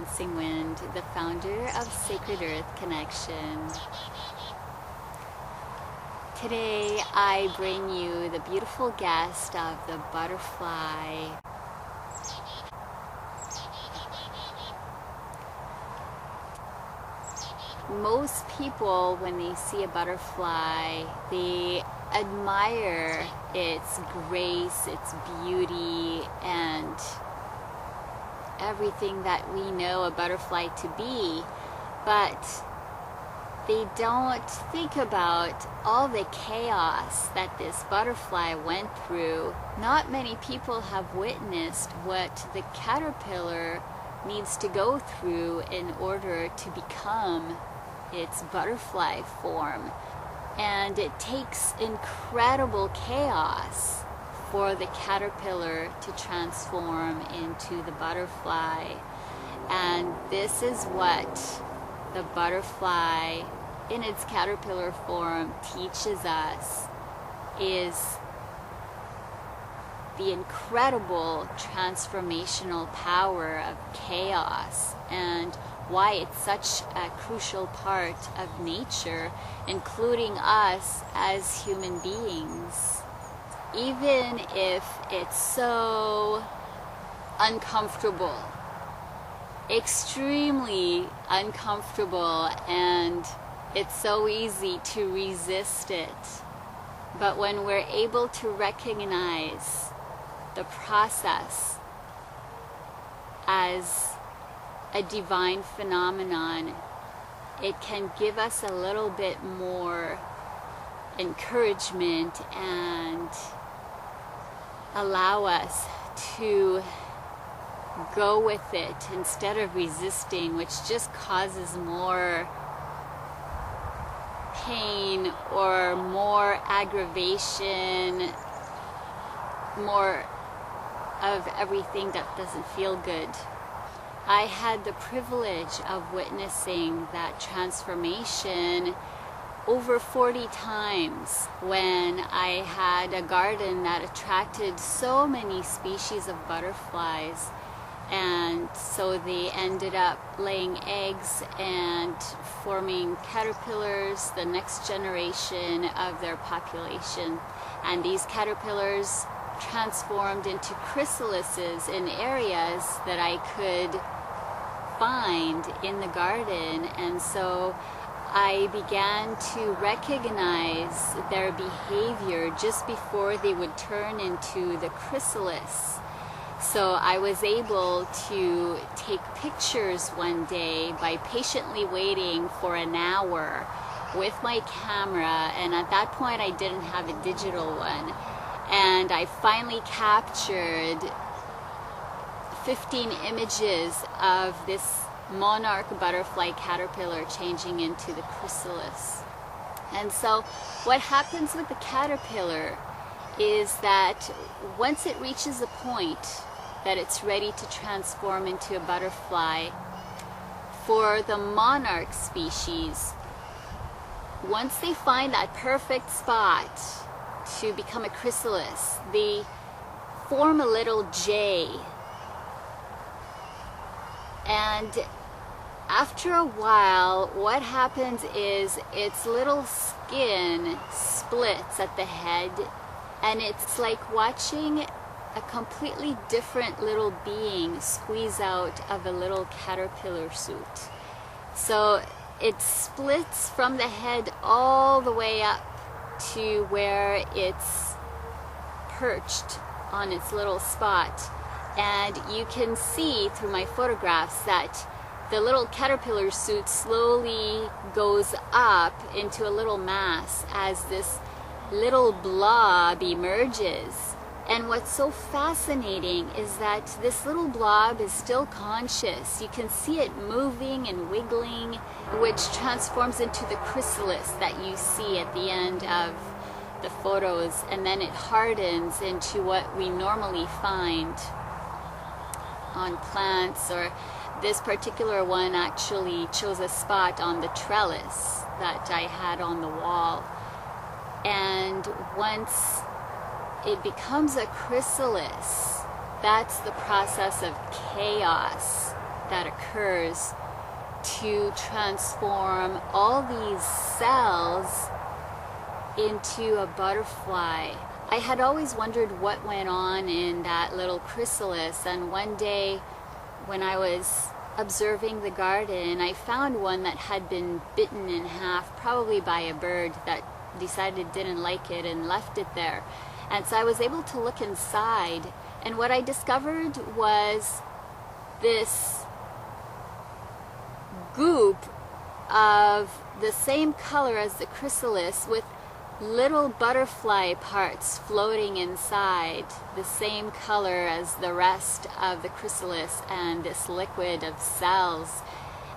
DancingWind, the founder of Sacred Earth Connection. Today I bring you the beautiful guest of the butterfly. Most people, when they see a butterfly, they admire its grace, its beauty, and everything that we know a butterfly to be, but they don't think about all the chaos that this butterfly went through. Not many people have witnessed what the caterpillar needs to go through in order to become its butterfly form. And it takes incredible chaos for the caterpillar to transform into the butterfly. And this is what the butterfly in its caterpillar form teaches us, is the incredible transformational power of chaos, and why it's such a crucial part of nature, including us as human beings. Even if it's so uncomfortable, extremely uncomfortable, and it's so easy to resist it. But when we're able to recognize the process as a divine phenomenon, it can give us a little bit more encouragement and allow us to go with it instead of resisting, which just causes more pain or more aggravation, more of everything that doesn't feel good. I had the privilege of witnessing that transformation over 40 times when I had a garden that attracted so many species of butterflies, and so they ended up laying eggs and forming caterpillars, the next generation of their population. And these caterpillars transformed into chrysalises in areas that I could find in the garden. And so I began to recognize their behavior just before they would turn into the chrysalis. So I was able to take pictures one day by patiently waiting for an hour with my camera, and at that point I didn't have a digital one. And I finally captured 15 images of this monarch butterfly caterpillar changing into the chrysalis. And so what happens with the caterpillar is that once it reaches a point that it's ready to transform into a butterfly, for the monarch species, once they find that perfect spot to become a chrysalis, they form a little J. And after a while, what happens is its little skin splits at the head, and it's like watching a completely different little being squeeze out of a little caterpillar suit. So it splits from the head all the way up to where it's perched on its little spot. And you can see through my photographs that the little caterpillar suit slowly goes up into a little mass as this little blob emerges. And what's so fascinating is that this little blob is still conscious. You can see it moving and wiggling, which transforms into the chrysalis that you see at the end of the photos, and then it hardens into what we normally find on plants. Or this particular one actually chose a spot on the trellis that I had on the wall. And once it becomes a chrysalis, that's the process of chaos that occurs to transform all these cells into a butterfly. I had always wondered what went on in that little chrysalis, and one day when I was observing the garden, I found one that had been bitten in half, probably by a bird that decided it didn't like it and left it there. And so I was able to look inside, and what I discovered was this goop of the same color as the chrysalis with little butterfly parts floating inside, the same color as the rest of the chrysalis and this liquid of cells.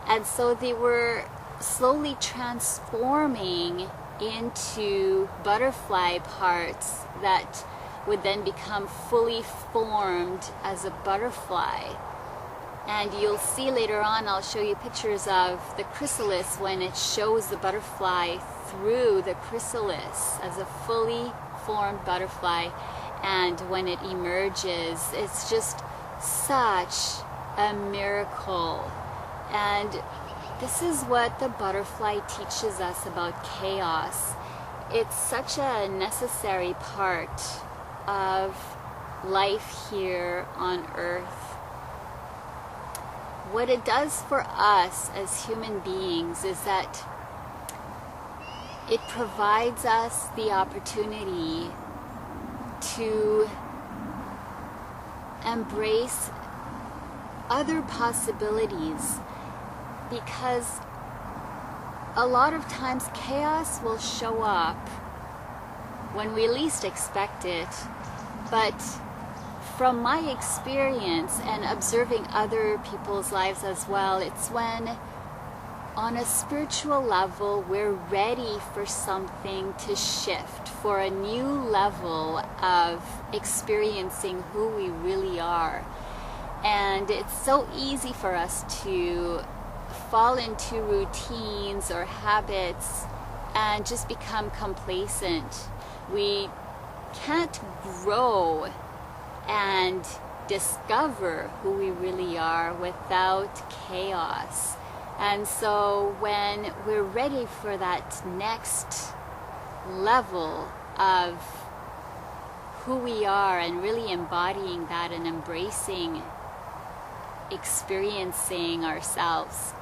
And so they were slowly transforming into butterfly parts that would then become fully formed as a butterfly. And you'll see later on, I'll show you pictures of the chrysalis when it shows the butterfly through the chrysalis as a fully formed butterfly, and when it emerges, it's just such a miracle. And this is what the butterfly teaches us about chaos. It's such a necessary part of life here on earth. What it does for us as human beings is that it provides us the opportunity to embrace other possibilities, because a lot of times chaos will show up when we least expect it. But from my experience and observing other people's lives as well, it's when on a spiritual level we're ready for something to shift, for a new level of experiencing who we really are. And it's so easy for us to fall into routines or habits and just become complacent. We can't grow and discover who we really are without chaos. And so when we're ready for that next level of who we are and really embodying that and embracing experiencing ourselves,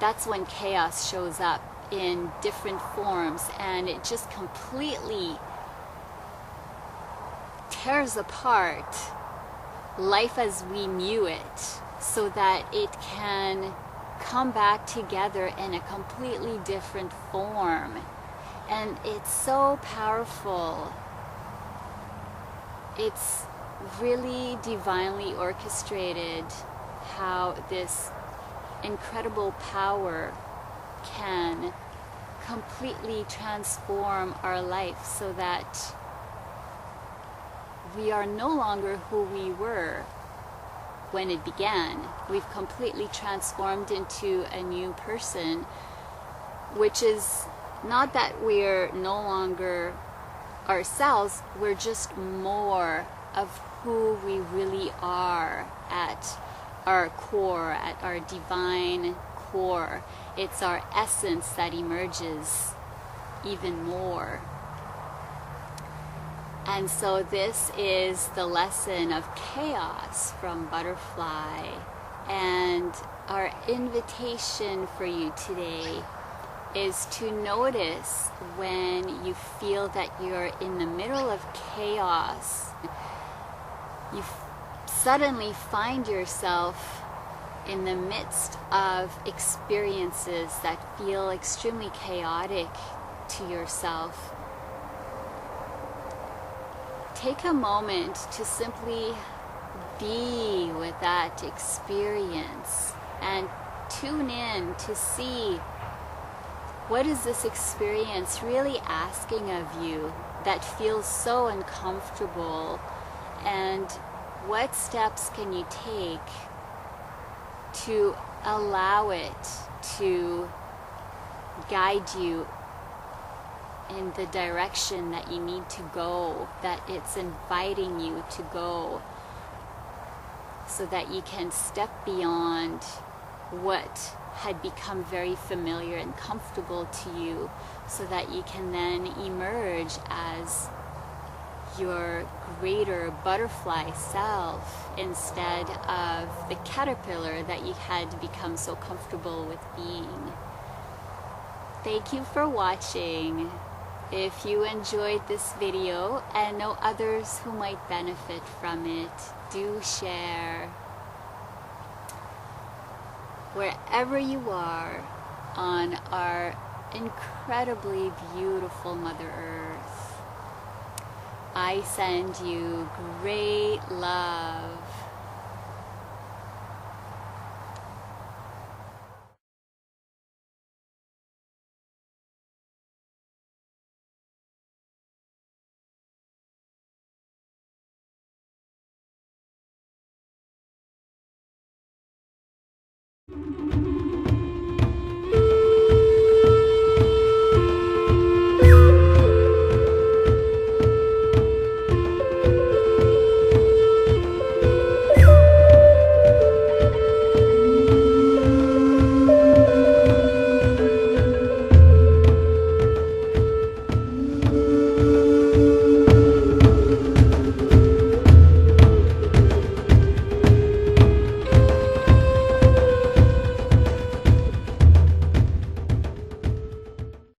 that's when chaos shows up in different forms, and it just completely tears apart life as we knew it, so that it can come back together in a completely different form. And it's so powerful. It's really divinely orchestrated how this incredible power can completely transform our life, so that we are no longer who we were when it began. We've completely transformed into a new person, which is not that we're no longer ourselves, we're just more of who we really are at our core, at our divine core. It's our essence that emerges even more. And so this is the lesson of chaos from Butterfly. And our invitation for you today is to notice when you feel that you're in the middle of chaos. You suddenly find yourself in the midst of experiences that feel extremely chaotic to yourself. Take a moment to simply be with that experience and tune in to see, what is this experience really asking of you that feels so uncomfortable, and what steps can you take to allow it to guide you in the direction that you need to go, that it's inviting you to go. so that you can step beyond what had become very familiar and comfortable to you, so that you can then emerge as your greater butterfly self instead of the caterpillar that you had become so comfortable with being. Thank you for watching. If you enjoyed this video and know others who might benefit from it, do share. Wherever you are on our incredibly beautiful Mother Earth, I send you great love.